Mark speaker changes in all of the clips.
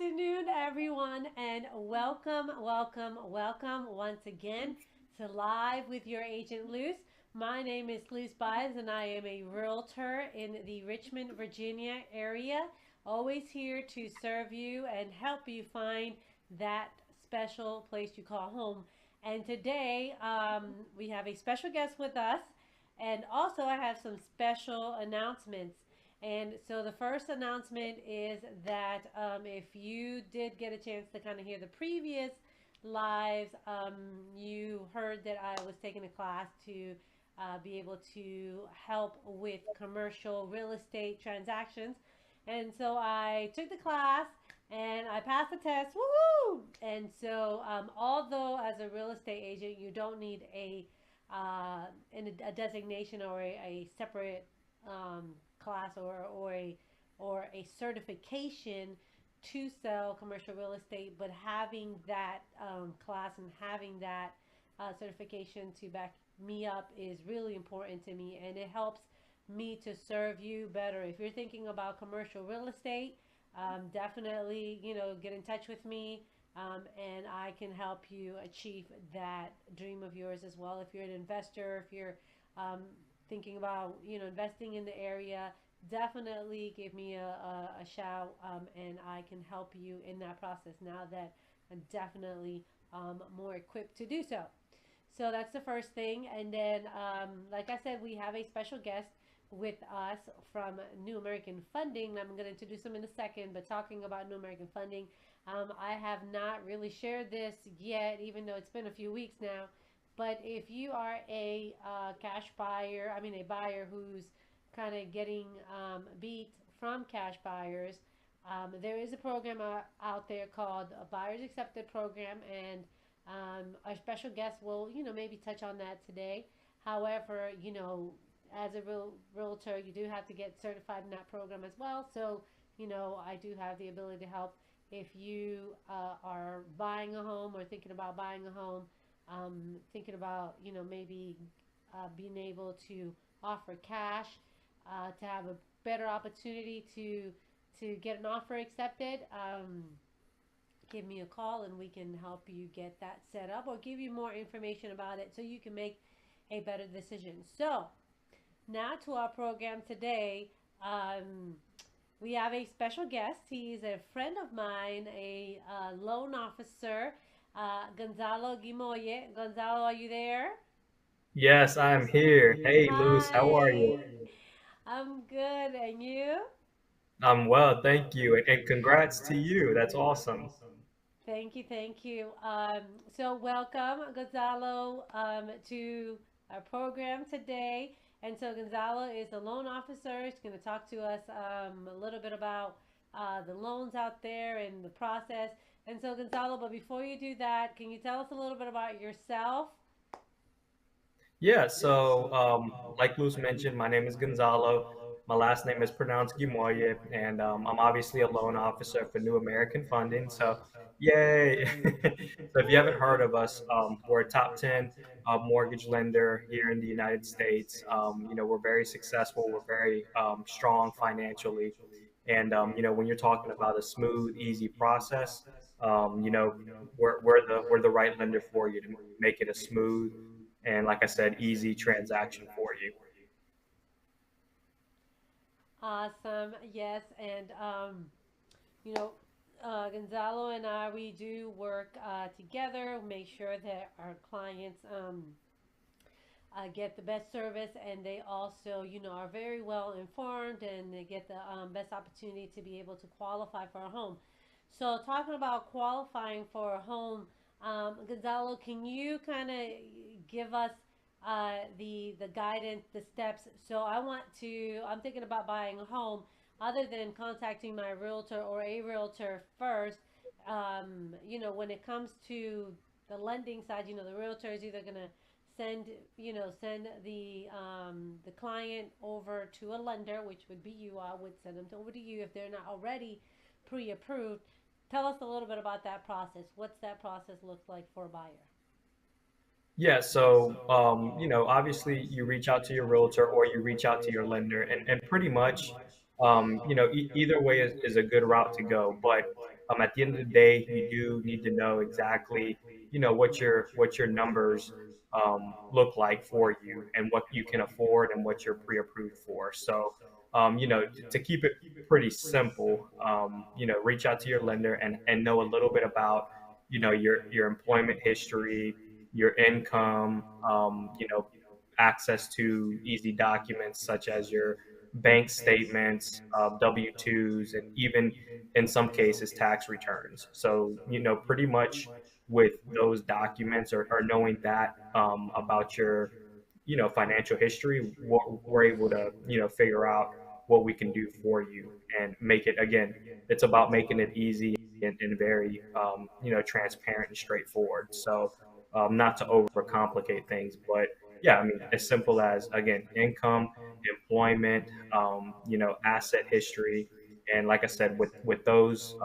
Speaker 1: afternoon, everyone, and welcome once again to Live with Your Agent Luz. My name is Luz Baez, and I am a realtor in the Richmond, Virginia area. Always here to serve you and help you find that special place you call home. And today, we have a special guest with us, and also I have some special announcements. And so the first announcement is that if you did get a chance to kind of hear the previous lives, you heard that I was taking a class to be able to help with commercial real estate transactions. And so I took the class and I passed the test. Woohoo! And so, although as a real estate agent, you don't need a designation or a separate class or a certification to sell commercial real estate, but having that class and having that certification to back me up is really important to me, and it helps me to serve you better. If you're thinking about commercial real estate, definitely get in touch with me, and I can help you achieve that dream of yours as well. If you're an investor, if you're um, thinking about investing in the area, definitely give me a shout, and I can help you in that process now that I'm definitely more equipped to do so. So that's the first thing. And then, like I said, we have a special guest with us from New American Funding. I'm going to introduce him in a second, but talking about New American Funding, I have not really shared this yet, even though it's been a few weeks now. But if you are a cash buyer, I mean a buyer who's kind of getting beat from cash buyers, there is a program out there called a Buyers Accepted Program, and our special guest will, maybe touch on that today. However, as a realtor, you do have to get certified in that program as well. So, I do have the ability to help if you are buying a home or thinking about buying a home, thinking about, maybe being able to offer cash, to have a better opportunity to get an offer accepted. Give me a call and we can help you get that set up or give you more information about it so you can make a better decision. So, now to our program today. We have a special guest. He's a friend of mine, a loan officer, Gonzalo Guimoye. Gonzalo, are you there?
Speaker 2: Yes, I'm here. Hey, Luz, how are you?
Speaker 1: Hi. I'm good. And you?
Speaker 2: I'm well, thank you, and congrats to you. That's awesome.
Speaker 1: Thank you, thank you. So welcome, Gonzalo, to our program today. And so Gonzalo is a loan officer. He's going to talk to us a little bit about the loans out there and the process. And so Gonzalo, but before you do that, can you tell us a little bit about yourself?
Speaker 2: Yeah, so like Luz mentioned, my name is Gonzalo. My last name is pronounced Guimoye, and I'm obviously a loan officer for New American Funding. So, yay! So, if you haven't heard of us, we're a top 10 mortgage lender here in the United States. We're very successful. We're very strong financially, and when you're talking about a smooth, easy process, we're the right lender for you to make it a smooth and, like I said, easy transaction for you.
Speaker 1: Awesome. Yes, and you know, Gonzalo and I, we do work together, make sure that our clients get the best service, and they also, are very well informed, and they get the best opportunity to be able to qualify for a home. So, talking about qualifying for a home, Gonzalo, can you kind of give us the guidance, the steps? So, I'm thinking about buying a home. Other than contacting my realtor or a realtor first, when it comes to the lending side, the realtor is either gonna send send the client over to a lender, which would be you. I would send them over to you if they're not already pre-approved. Tell us a little bit about that process. What's that process look like for a buyer?
Speaker 2: Yeah, so obviously you reach out to your realtor or you reach out to your lender, and pretty much either way is a good route to go. But At the end of the day, you do need to know exactly, what your numbers look like for you and what you can afford and what you're pre-approved for. So, to keep it pretty simple, reach out to your lender and know a little bit about, your employment history, your income, access to easy documents such as your bank statements, W-2s, and even in some cases tax returns. So, pretty much with those documents or knowing that about your, financial history, we're able to, figure out what we can do for you and make it, again, it's about making it easy and very, transparent and straightforward. So, not to overcomplicate things, but yeah, I mean, as simple as, again, income, employment, asset history. And like I said, with those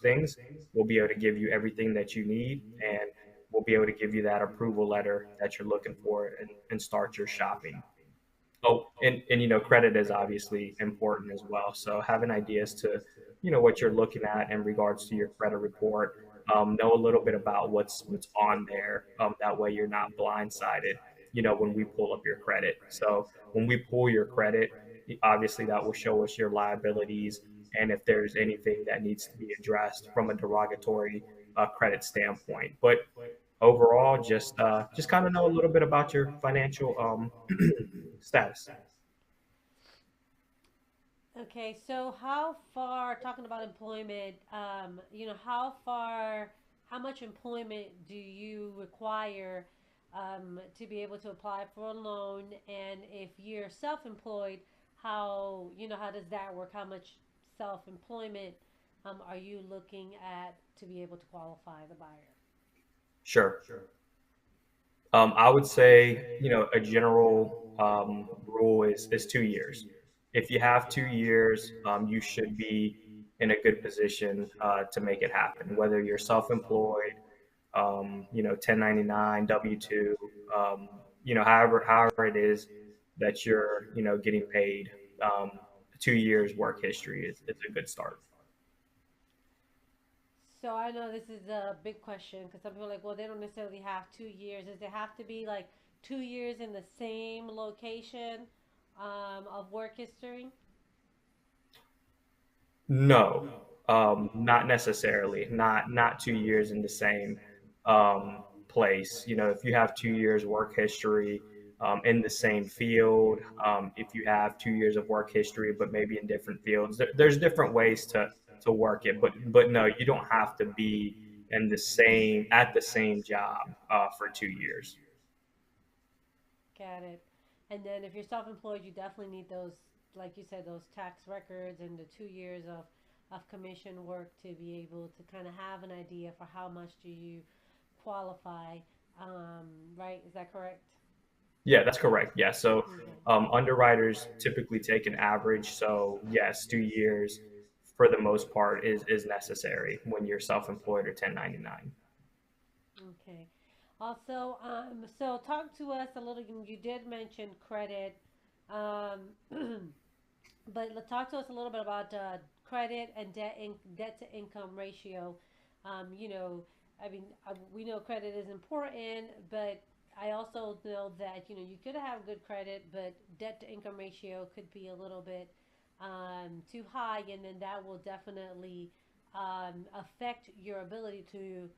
Speaker 2: things, we'll be able to give you everything that you need, and we'll be able to give you that approval letter that you're looking for and start your shopping. Oh, and credit is obviously important as well. So having ideas to, what you're looking at in regards to your credit report, know a little bit about what's on there. That way you're not blindsided, when we pull up your credit. So when we pull your credit, obviously that will show us your liabilities and if there's anything that needs to be addressed from a derogatory credit standpoint. But overall, just kind of know a little bit about your financial status.
Speaker 1: Okay, so how far, talking about employment, how much employment do you require to be able to apply for a loan? And if you're self-employed, how does that work? How much self-employment are you looking at to be able to qualify the buyer?
Speaker 2: Sure. I would say, a general rule is 2 years. If you have 2 years, you should be in a good position to make it happen, whether you're self-employed, 1099, W-2, however it is that you're, getting paid. 2 years work history is a good start.
Speaker 1: So I know this is a big question because some people are like, well, they don't necessarily have 2 years. Does it have to be like 2 years in the same location of work history?
Speaker 2: No, not necessarily. Not 2 years in the same place. If you have 2 years work history in the same field, if you have 2 years of work history, but maybe in different fields, there's different ways to work it. But no, you don't have to be in the same at the same job for 2 years.
Speaker 1: Got it. And then if you're self-employed, you definitely need those, like you said, those tax records and the 2 years of commission work to be able to kind of have an idea for how much do you qualify. Right? Is that correct?
Speaker 2: Yeah, that's correct. Yeah. So
Speaker 1: Okay.
Speaker 2: underwriters typically take an average. So yes, 2 years for the most part is necessary when you're self-employed or 1099.
Speaker 1: Okay. Also, so talk to us a little. You did mention credit, um, but talk to us a little bit about credit and debt to income ratio. You know, I mean, we know credit is important, but I also know that you could have good credit, but debt to income ratio could be a little bit too high, and then that will definitely affect your ability to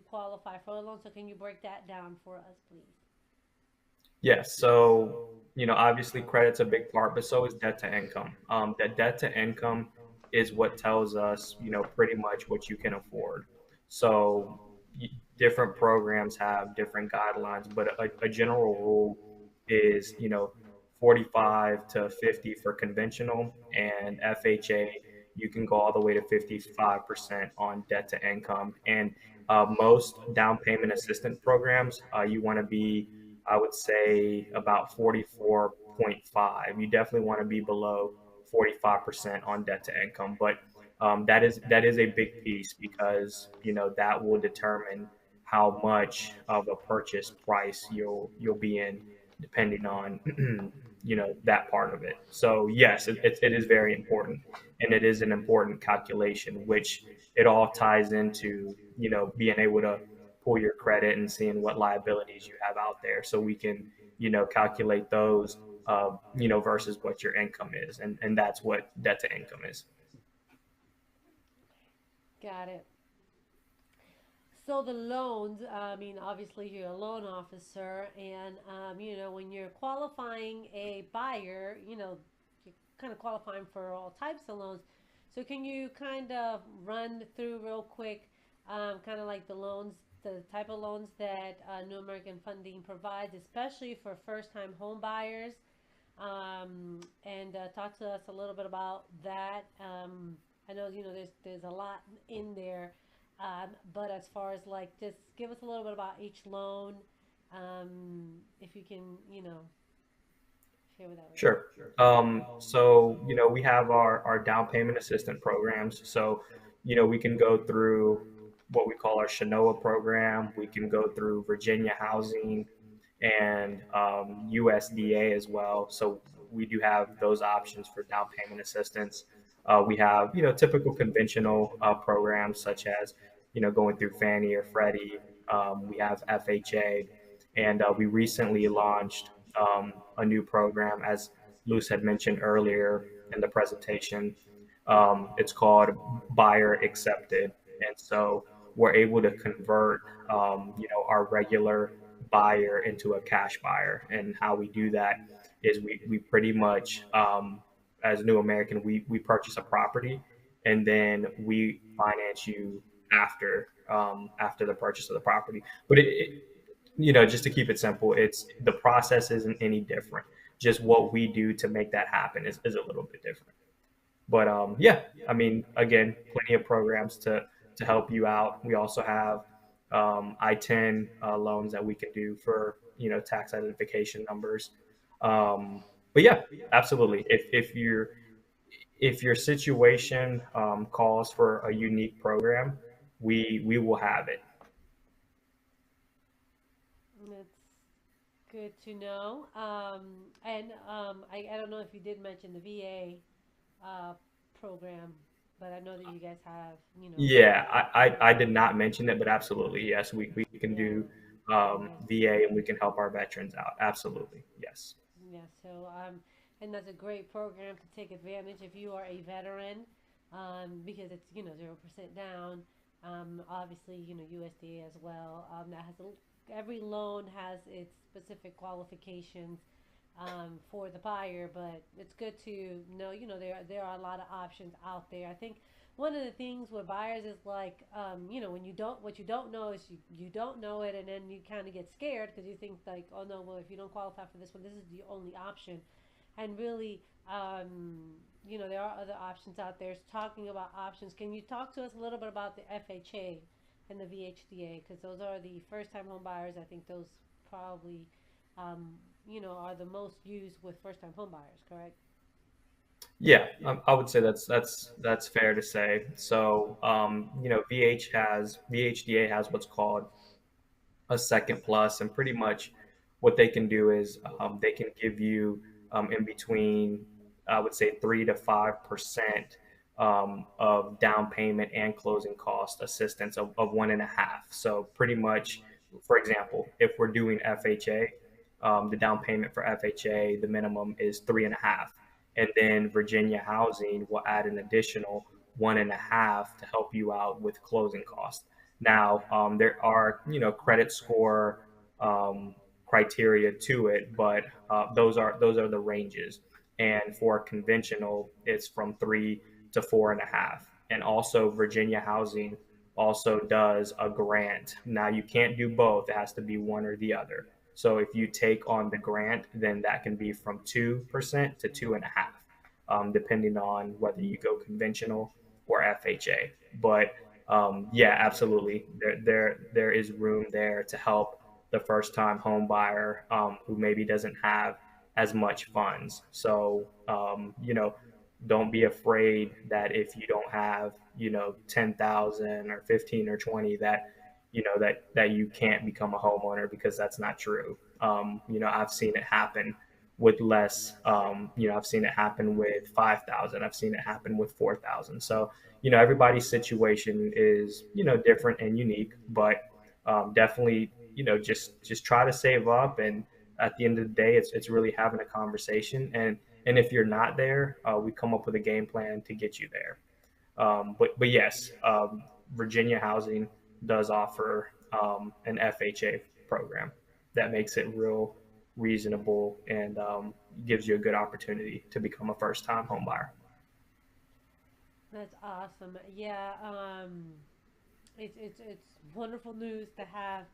Speaker 1: qualify for a loan. So can you break that down for us, please?
Speaker 2: Yes. So, obviously credit's a big part, but so is debt to income. That debt to income is what tells us, pretty much what you can afford. So, different programs have different guidelines, but a general rule is, 45 to 50 for conventional, and FHA, you can go all the way to 55% on debt to income. And most down payment assistance programs, you want to be, I would say, about 44.5. You definitely want to be below 45% on debt to income, but that is a big piece because that will determine how much of a purchase price you'll be in, depending on that part of it. So yes, it is very important, and it is an important calculation, which it all ties into being able to pull your credit and seeing what liabilities you have out there, so we can calculate those versus what your income is, and that's what debt to income is.
Speaker 1: Got it. So the loans, I mean, obviously you're a loan officer, and when you're qualifying a buyer, you're kind of qualifying for all types of loans. So can you kind of run through real quick, kind of like the loans, the type of loans that New American Funding provides, especially for first-time home buyers, and talk to us a little bit about that. I know there's a lot in there, but as far as like, just give us a little bit about each loan, if you can, share with that with us.
Speaker 2: Sure. So, we have our down payment assistant programs. So, we can go through what we call our Shanoa program. We can go through Virginia Housing and USDA as well. So, we do have those options for down payment assistance. We have, typical conventional programs such as, going through Fannie or Freddie. We have FHA, and we recently launched a new program, as Luce had mentioned earlier in the presentation. It's called Buyer Accepted, and so we're able to convert, our regular buyer into a cash buyer. And how we do that is we pretty much, as New American, we purchase a property, and then we finance you after the purchase of the property. But just to keep it simple, it's the process isn't any different. Just what we do to make that happen is a little bit different. But yeah, I mean, again, plenty of programs to help you out. We also have I-10 loans that we can do for tax identification numbers. But yeah, absolutely. If your situation calls for a unique program, we will have it.
Speaker 1: That's good to know. And I don't know if you did mention the VA program, but I know that you guys have,
Speaker 2: Yeah, I did not mention it, but absolutely, yes, we can
Speaker 1: yeah,
Speaker 2: do
Speaker 1: okay.
Speaker 2: VA, and we can help our veterans out. Absolutely, yes.
Speaker 1: Yeah, so and that's a great program to take advantage if you are a veteran, because it's 0% down. Obviously, USDA as well. That has every loan has its specific qualifications, for the buyer, but it's good to know. There are a lot of options out there. I think one of the things with buyers is like, when you don't what you don't know is you don't know it, and then you kind of get scared because you think like, oh no, well, if you don't qualify for this one, this is the only option. And really, there are other options out there. Talking about options, can you talk to us a little bit about the FHA and the VHDA, because those are the first time home buyers? I think those probably, um, are the most used with first time home buyers, correct?
Speaker 2: Yeah, I would say that's fair to say. So, VHDA has what's called a second plus, and pretty much what they can do is they can give you in between, I would say, 3 to 5% of down payment and closing cost assistance of 1.5. So pretty much, for example, if we're doing FHA, the down payment for FHA, the minimum is 3.5, and then Virginia Housing will add an additional 1.5 to help you out with closing costs. Now, there are credit score um, criteria to it, but those are the ranges. And for conventional, it's from 3 to 4.5. And also, Virginia Housing also does a grant. Now, you can't do both; it has to be one or the other. So, if you take on the grant, then that can be from 2% to 2.5, depending on whether you go conventional or FHA. But yeah, absolutely. There is room there to help the first time home buyer who maybe doesn't have as much funds. So, don't be afraid that if you don't have, 10,000 or 15 or 20, that you can't become a homeowner, because that's not true. I've seen it happen with less. I've seen it happen with 5,000. I've seen it happen with 4,000. So, everybody's situation is, different and unique, but definitely, just try to save up. And at the end of the day, it's really having a conversation. And if you're not there, we come up with a game plan to get you there. But yes, Virginia Housing does offer an FHA program that makes it real reasonable and gives you a good opportunity to become a first time home buyer.
Speaker 1: That's awesome. Yeah, it's wonderful news to have,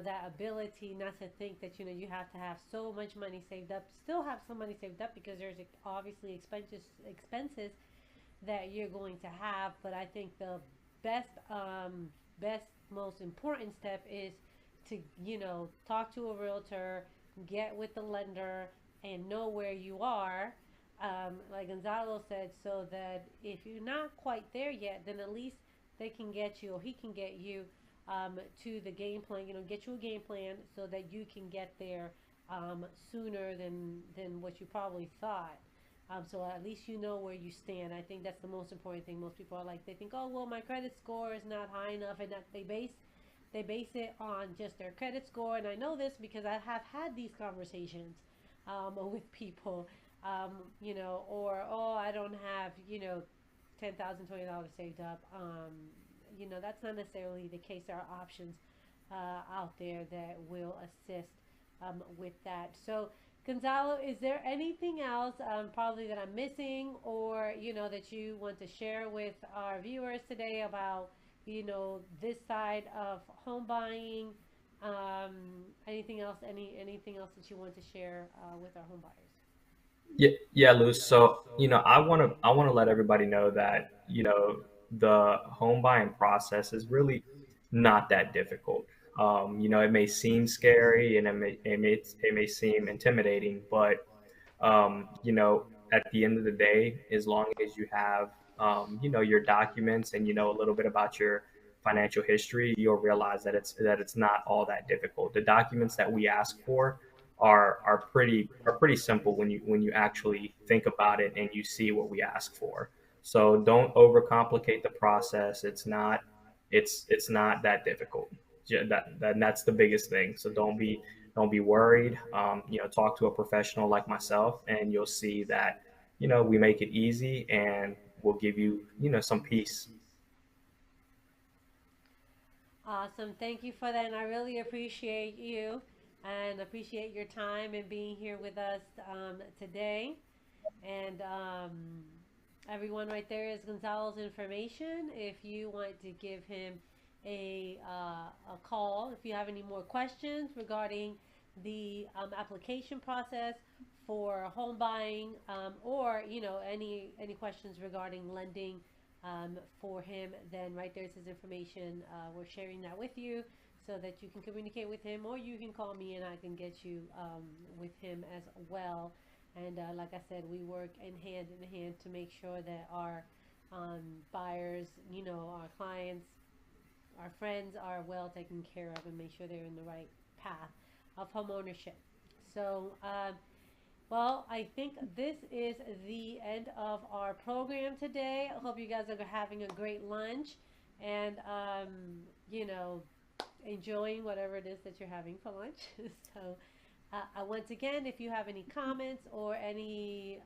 Speaker 1: that ability not to think that, you have to have so much money saved up. Still have some money saved up because there's obviously expenses that you're going to have. But I think the best, best, most important step is to, talk to a realtor, get with the lender, and know where you are. Like Gonzalo said, so that if you're not quite there yet, then at least they can get you, or he can get you, to the game plan. Get you a game plan so that you can get there, sooner than what you probably thought. So at least you know where you stand. I think that's the most important thing. Most people are like, they think, oh well, my credit score is not high enough, and that they base it on just their credit score. And I know this because I have had these conversations, with people, or oh, I don't have, $10,000, $20 saved up. That's not necessarily the case. There are options, out there that will assist, with that. So, Gonzalo, is there anything else, probably that I'm missing, or that you want to share with our viewers today about this side of home buying? Anything else? Anything else that you want to share, with our home buyers?
Speaker 2: Yeah, yeah, Luz. So, I want to let everybody know that, the home buying process is really not that difficult. It may seem scary and it may seem intimidating, but at the end of the day, as long as you have, your documents and you know a little bit about your financial history, you'll realize that it's not all that difficult. The documents that we ask for are pretty simple when you actually think about it and you see what we ask for. So don't overcomplicate the process. It's not that difficult. Yeah, that's the biggest thing. So don't be worried. Talk to a professional like myself, and you'll see that we make it easy and we'll give you some peace.
Speaker 1: Awesome. Thank you for that. And I really appreciate you and appreciate your time and being here with us, today. And, everyone, right there is Gonzalo's information. If you want to give him a call, if you have any more questions regarding the, application process for home buying, or any questions regarding lending, for him, then right there's his information. We're sharing that with you so that you can communicate with him, or you can call me and I can get you, with him as well. And, like I said, we work in hand to make sure that our, buyers, our clients, our friends are well taken care of, and make sure they're in the right path of home ownership. So, well, I think this is the end of our program today. I hope you guys are having a great lunch and, you know, enjoying whatever it is that you're having for lunch. So, once again, if you have any comments or anything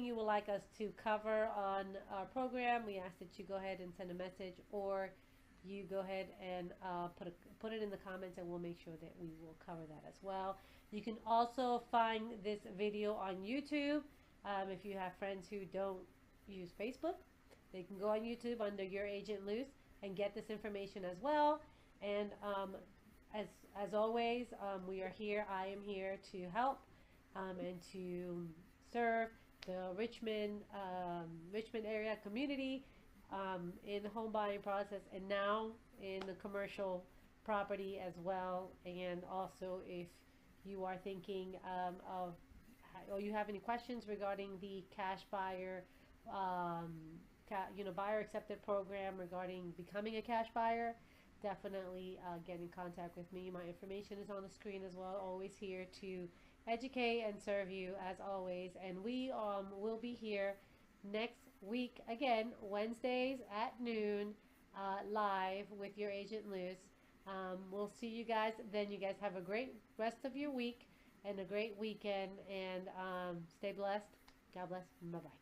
Speaker 1: you would like us to cover on our program, we ask that you go ahead and send a message, or you go ahead and, put it in the comments, and we'll make sure that we will cover that as well. You can also find this video on YouTube. If you have friends who don't use Facebook, they can go on YouTube under Your Agent Luz and get this information as well. And, as as always, we are here. I am here to help, and to serve the Richmond area community, in the home buying process, and now in the commercial property as well. And also, if you are thinking, of, or you have any questions regarding the cash buyer, um, buyer accepted program regarding becoming a cash buyer, definitely, get in contact with me. My information is on the screen as well. Always here to educate and serve you as always. And we will be here next week again, Wednesdays at noon, live with your agent Luz. We'll see you guys then. You guys have a great rest of your week and a great weekend. And stay blessed. God bless. Bye bye.